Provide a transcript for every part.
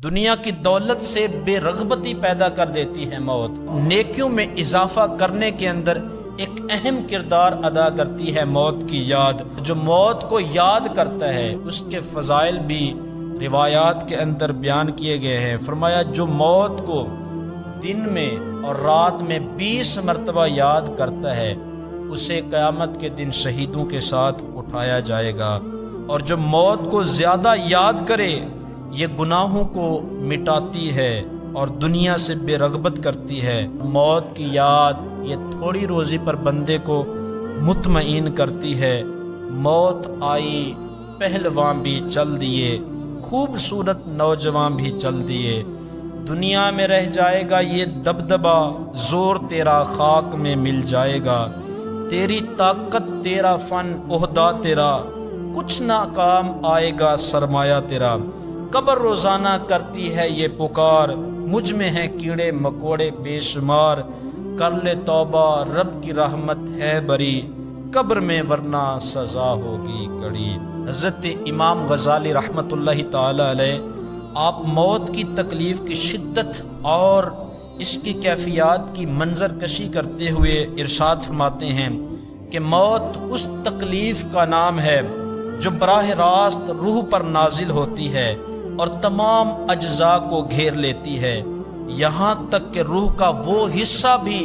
دنیا کی دولت سے بے رغبتی پیدا کر دیتی ہے موت۔ نیکیوں میں اضافہ کرنے کے اندر ایک اہم کردار ادا کرتی ہے موت کی یاد۔ جو موت کو یاد کرتا ہے اس کے فضائل بھی روایات کے اندر بیان کیے گئے ہیں۔ فرمایا جو موت کو دن میں اور رات میں 20 مرتبہ یاد کرتا ہے اسے قیامت کے دن شہیدوں کے ساتھ اٹھایا جائے گا، اور جو موت کو زیادہ یاد کرے یہ گناہوں کو مٹاتی ہے اور دنیا سے بے رغبت کرتی ہے۔ موت کی یاد یہ تھوڑی روزی پر بندے کو مطمئن کرتی ہے۔ موت آئی پہلوان بھی چل دیے، خوبصورت نوجوان بھی چل دیے، دنیا میں رہ جائے گا یہ دبدبا، زور تیرا خاک میں مل جائے گا، تیری طاقت تیرا فن عہدہ تیرا، کچھ نہ کام آئے گا سرمایہ تیرا۔ قبر روزانہ کرتی ہے یہ پکار، مجھ میں ہیں کیڑے مکوڑے بے شمار، کر لے توبہ رب کی رحمت ہے بری، قبر میں ورنہ سزا ہوگی کڑی۔ حضرت امام غزالی رحمۃ اللہ تعالی علیہ آپ موت کی تکلیف کی شدت اور اس کی کیفیات کی منظر کشی کرتے ہوئے ارشاد فرماتے ہیں کہ موت اس تکلیف کا نام ہے جو براہ راست روح پر نازل ہوتی ہے اور تمام اجزاء کو گھیر لیتی ہے، یہاں تک کہ روح کا وہ حصہ بھی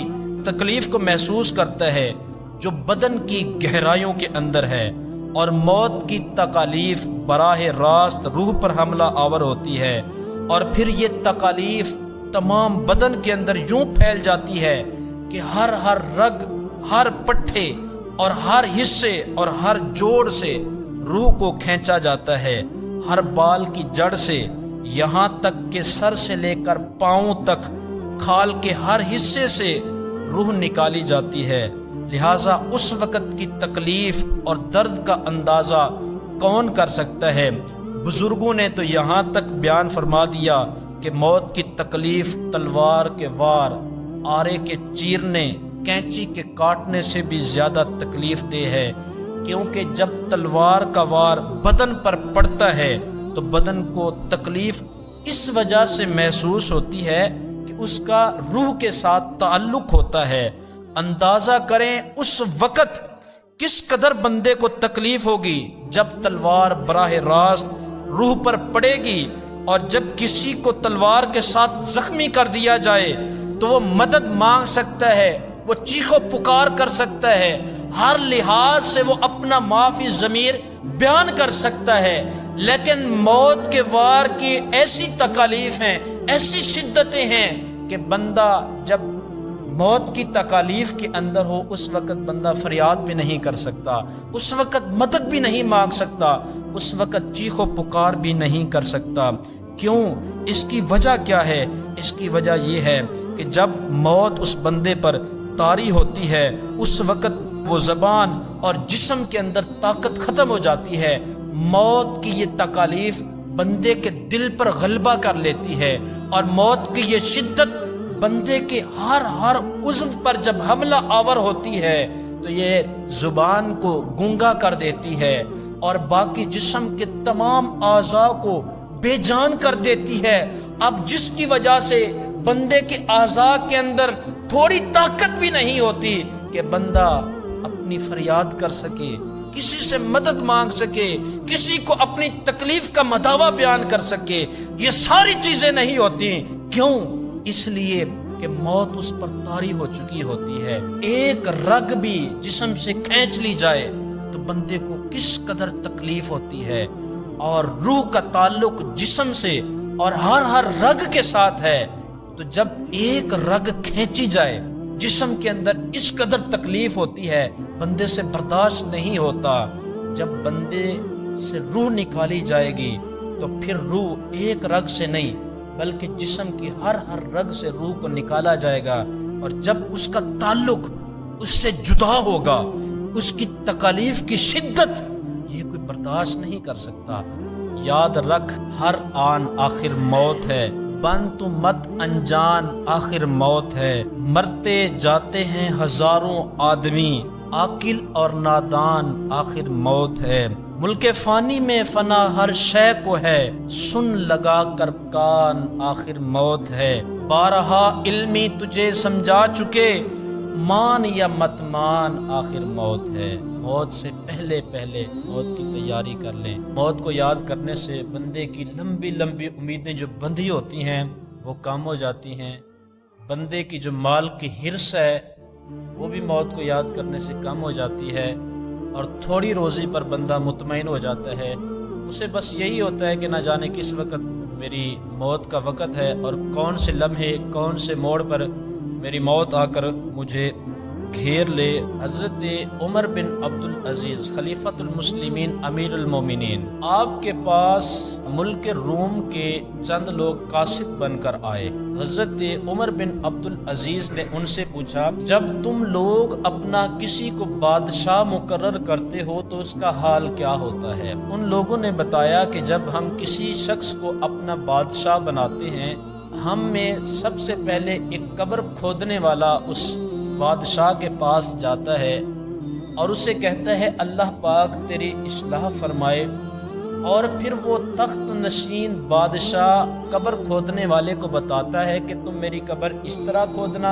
تکلیف کو محسوس کرتا ہے جو بدن کی گہرائیوں کے اندر ہے، اور موت کی تکالیف براہ راست روح پر حملہ آور ہوتی ہے، اور پھر یہ تکالیف تمام بدن کے اندر یوں پھیل جاتی ہے کہ ہر رگ، ہر پٹھے اور ہر حصے اور ہر جوڑ سے روح کو کھینچا جاتا ہے، ہر بال کی جڑ سے یہاں تک کہ سر سے لے کر پاؤں تک کھال کے ہر حصے سے روح نکالی جاتی ہے۔ لہٰذا اس وقت کی تکلیف اور درد کا اندازہ کون کر سکتا ہے؟ بزرگوں نے تو یہاں تک بیان فرما دیا کہ موت کی تکلیف تلوار کے وار، آرے کے چیرنے، کینچی کے کاٹنے سے بھی زیادہ تکلیف دہ ہے، کیونکہ جب تلوار کا وار بدن پر پڑتا ہے تو بدن کو تکلیف اس وجہ سے محسوس ہوتی ہے کہ اس کا روح کے ساتھ تعلق ہوتا ہے۔ اندازہ کریں اس وقت کس قدر بندے کو تکلیف ہوگی جب تلوار براہ راست روح پر پڑے گی، اور جب کسی کو تلوار کے ساتھ زخمی کر دیا جائے تو وہ مدد مانگ سکتا ہے، وہ چیخو پکار کر سکتا ہے، ہر لحاظ سے وہ اپنا معافی ضمیر بیان کر سکتا ہے، لیکن موت کے وار کی ایسی تکالیف ہیں، ایسی شدتیں ہیں کہ بندہ جب موت کی تکالیف کے اندر ہو اس وقت بندہ فریاد بھی نہیں کر سکتا، اس وقت مدد بھی نہیں مانگ سکتا، اس وقت چیخو پکار بھی نہیں کر سکتا۔ کیوں؟ اس کی وجہ کیا ہے؟ اس کی وجہ یہ ہے کہ جب موت اس بندے پر طاری ہوتی ہے اس وقت وہ زبان اور جسم کے اندر طاقت ختم ہو جاتی ہے، موت کی یہ تکالیف بندے کے دل پر غلبہ کر لیتی ہے، اور موت کی یہ شدت بندے کے ہر عضو پر جب حملہ آور ہوتی ہے تو یہ زبان کو گونگا کر دیتی ہے اور باقی جسم کے تمام اعضاء کو بے جان کر دیتی ہے۔ اب جس کی وجہ سے بندے کے اعضاء کے اندر تھوڑی طاقت بھی نہیں ہوتی کہ بندہ اپنی فریاد کر سکے، کسی سے مدد مانگ سکے، کسی کو اپنی تکلیف کا مداوع بیان کر سکے، یہ ساری چیزیں نہیں ہوتی۔ کیوں؟ اس لیے کہ موت اس پر طاری ہو چکی ہوتی ہے۔ ایک رگ بھی جسم سے کھینچ لی جائے تو بندے کو کس قدر تکلیف ہوتی ہے، اور روح کا تعلق جسم سے اور ہر رگ کے ساتھ ہے، تو جب ایک رگ کھینچی جائے جسم کے اندر اس قدر تکلیف ہوتی ہے، بندے سے برداشت نہیں ہوتا۔ جب بندے سے روح نکالی جائے گی تو پھر روح ایک رگ سے نہیں بلکہ جسم کی ہر رگ سے روح کو نکالا جائے گا، اور جب اس کا تعلق اس سے جدا ہوگا اس کی تکالیف کی شدت یہ کوئی برداشت نہیں کر سکتا۔ یاد رکھ ہر آن آخر موت ہے، بن تو مت انجان آخر موت ہے، مرتے جاتے ہیں ہزاروں آدمی، عاقل اور نادان آخر موت ہے۔ ملک فانی میں فنا ہر شے کو ہے، سن لگا کر کان آخر موت ہے۔ بارہا علمی تجھے سمجھا چکے، مان یا مت مان آخر موت ہے۔ موت سے پہلے موت کی تیاری کر لیں۔ موت کو یاد کرنے سے بندے کی لمبی لمبی امیدیں جو بندھی ہوتی ہیں وہ کام ہو جاتی ہیں۔ بندے کی جو مال کی ہرس ہے وہ بھی موت کو یاد کرنے سے کم ہو جاتی ہے، اور تھوڑی روزی پر بندہ مطمئن ہو جاتا ہے۔ اسے بس یہی ہوتا ہے کہ نہ جانے کس وقت میری موت کا وقت ہے اور کون سے لمحے کون سے موڑ پر میری موت آ کر مجھے گھیر لے۔ حضرت عمر بن عبدالعزیز خلیفۃ المسلمین امیر المومنین، آپ کے پاس ملک روم کے چند لوگ قاصد بن کر آئے۔ حضرت عمر بن عبدالعزیز نے ان سے پوچھا، جب تم لوگ اپنا کسی کو بادشاہ مقرر کرتے ہو تو اس کا حال کیا ہوتا ہے؟ ان لوگوں نے بتایا کہ جب ہم کسی شخص کو اپنا بادشاہ بناتے ہیں، ہم میں سب سے پہلے ایک قبر کھودنے والا اس بادشاہ کے پاس جاتا ہے اور اسے کہتا ہے اللہ پاک تیری اصلاح فرمائے، اور پھر وہ تخت نشین بادشاہ قبر کھودنے والے کو بتاتا ہے کہ تم میری قبر اس طرح کھودنا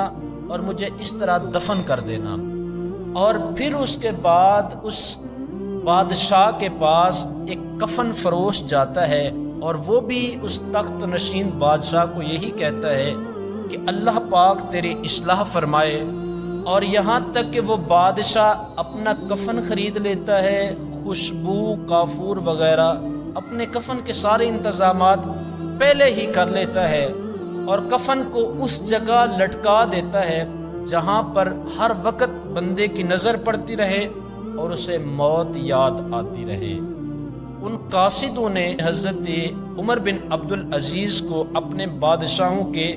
اور مجھے اس طرح دفن کر دینا، اور پھر اس کے بعد اس بادشاہ کے پاس ایک کفن فروش جاتا ہے اور وہ بھی اس تخت نشین بادشاہ کو یہی کہتا ہے کہ اللہ پاک تیری اصلاح فرمائے، اور یہاں تک کہ وہ بادشاہ اپنا کفن خرید لیتا ہے، خوشبو کافور وغیرہ اپنے کفن کے سارے انتظامات پہلے ہی کر لیتا ہے، اور کفن کو اس جگہ لٹکا دیتا ہے جہاں پر ہر وقت بندے کی نظر پڑتی رہے اور اسے موت یاد آتی رہے۔ ان قاصدوں نے حضرت عمر بن عبدالعزیز کو اپنے بادشاہوں کے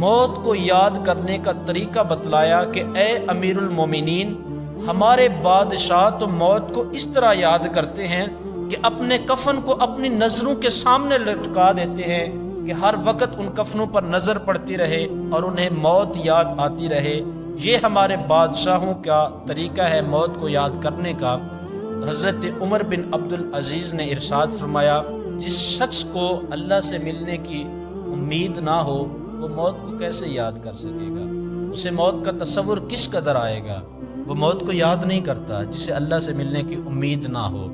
موت کو یاد کرنے کا طریقہ بتلایا کہ اے امیر المومنین، ہمارے بادشاہ تو موت کو اس طرح یاد کرتے ہیں کہ اپنے کفن کو اپنی نظروں کے سامنے لٹکا دیتے ہیں کہ ہر وقت ان کفنوں پر نظر پڑتی رہے اور انہیں موت یاد آتی رہے۔ یہ ہمارے بادشاہوں کا طریقہ ہے موت کو یاد کرنے کا۔ حضرت عمر بن عبدالعزیز نے ارشاد فرمایا، جس شخص کو اللہ سے ملنے کی امید نہ ہو وہ موت کو کیسے یاد کر سکے گا؟ اسے موت کا تصور کس قدر آئے گا؟ وہ موت کو یاد نہیں کرتا جسے اللہ سے ملنے کی امید نہ ہو۔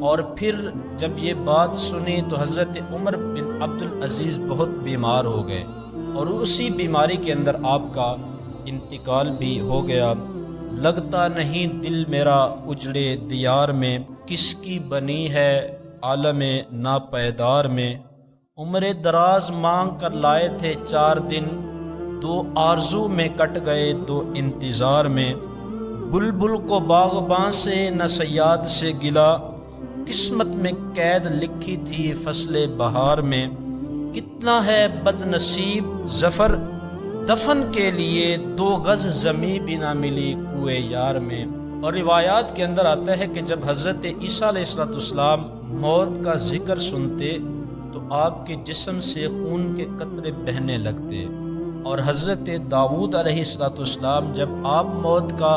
اور پھر جب یہ بات سنی تو حضرت عمر بن عبدالعزیز بہت بیمار ہو گئے اور اسی بیماری کے اندر آپ کا انتقال بھی ہو گیا۔ لگتا نہیں دل میرا اجڑے دیار میں، کس کی بنی ہے عالم ناپیدار میں۔ عمر دراز مانگ کر لائے تھے 4 دن، 2 آرزو میں کٹ گئے 2 انتظار میں۔ بلبل کو باغباں سے نہ صیاد سے گلا، قسمت میں قید لکھی تھی فصل بہار میں۔ کتنا ہے بد نصیب ظفر دفن کے لیے، 2 گز زمین بھی نہ ملی کوئے یار میں۔ اور روایات کے اندر آتا ہے کہ جب حضرت عیسیٰ علیہ السلام موت کا ذکر سنتے تو آپ کے جسم سے خون کے قطرے بہنے لگتے، اور حضرت داؤد علیہ السلام جب آپ موت کا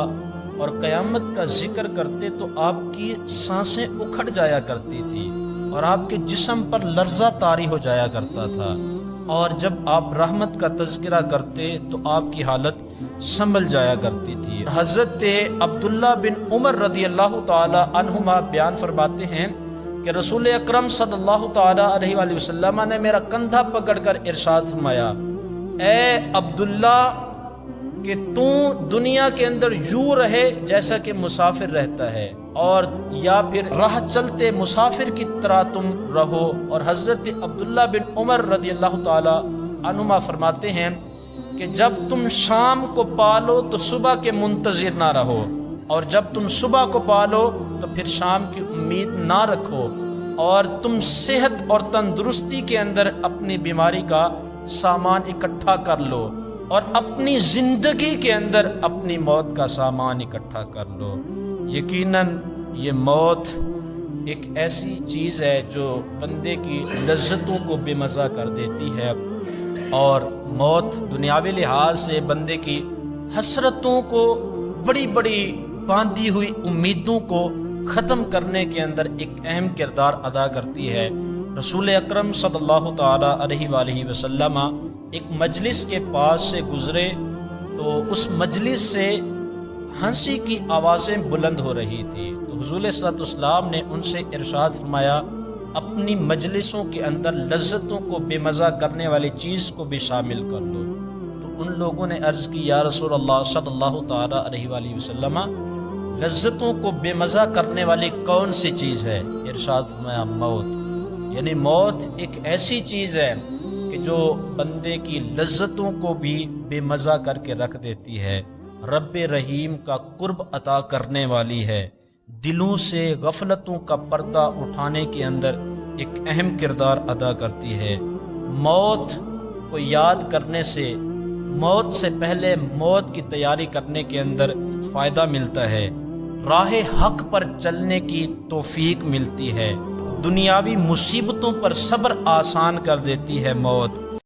اور قیامت کا ذکر کرتے تو آپ کی سانسیں اکھڑ جایا کرتی تھی اور آپ کے جسم پر لرزہ طاری ہو جایا کرتا تھا، اور جب آپ رحمت کا تذکرہ کرتے تو آپ کی حالت سنبھل جایا کرتی تھی۔ حضرت عبداللہ بن عمر رضی اللہ تعالی عنہما بیان فرماتے ہیں کہ رسول اکرم صلی اللہ تعالی علیہ وآلہ وسلم نے میرا کندھا پکڑ کر ارشاد فرمایا، اے عبداللہ کہ تو دنیا کے اندر یوں رہے جیسا کہ مسافر رہتا ہے، اور یا پھر راہ چلتے مسافر کی طرح تم رہو۔ اور حضرت عبداللہ بن عمر رضی اللہ تعالی عنہما فرماتے ہیں کہ جب تم شام کو پالو تو صبح کے منتظر نہ رہو، اور جب تم صبح کو پالو تو پھر شام کی امید نہ رکھو، اور تم صحت اور تندرستی کے اندر اپنی بیماری کا سامان اکٹھا کر لو، اور اپنی زندگی کے اندر اپنی موت کا سامان اکٹھا کر لو۔ یقیناً یہ موت ایک ایسی چیز ہے جو بندے کی لذتوں کو بے مزہ کر دیتی ہے، اور موت دنیاوی لحاظ سے بندے کی حسرتوں کو، بڑی بڑی باندھی ہوئی امیدوں کو ختم کرنے کے اندر ایک اہم کردار ادا کرتی ہے۔ رسول اکرم صلی اللہ تعالی علیہ وآلہ وسلم ایک مجلس کے پاس سے گزرے تو اس مجلس سے ہنسی کی آوازیں بلند ہو رہی تھی، تو حضور صلی اللہ علیہ وسلم نے ان سے ارشاد فرمایا اپنی مجلسوں کے اندر لذتوں کو بے مزہ کرنے والی چیز کو بھی شامل کر لو۔ تو ان لوگوں نے عرض کی یا رسول اللہ صلی اللہ تعالی علیہ وآلہ وسلم لذتوں کو بے مزہ کرنے والی کون سی چیز ہے؟ ارشاد فرمایا موت، یعنی موت ایک ایسی چیز ہے کہ جو بندے کی لذتوں کو بھی بے مزہ کر کے رکھ دیتی ہے، رب رحیم کا قرب عطا کرنے والی ہے، دلوں سے غفلتوں کا پردہ اٹھانے کے اندر ایک اہم کردار ادا کرتی ہے۔ موت کو یاد کرنے سے، موت سے پہلے موت کی تیاری کرنے کے اندر فائدہ ملتا ہے، راہ حق پر چلنے کی توفیق ملتی ہے، دنیاوی مصیبتوں پر صبر آسان کر دیتی ہے موت،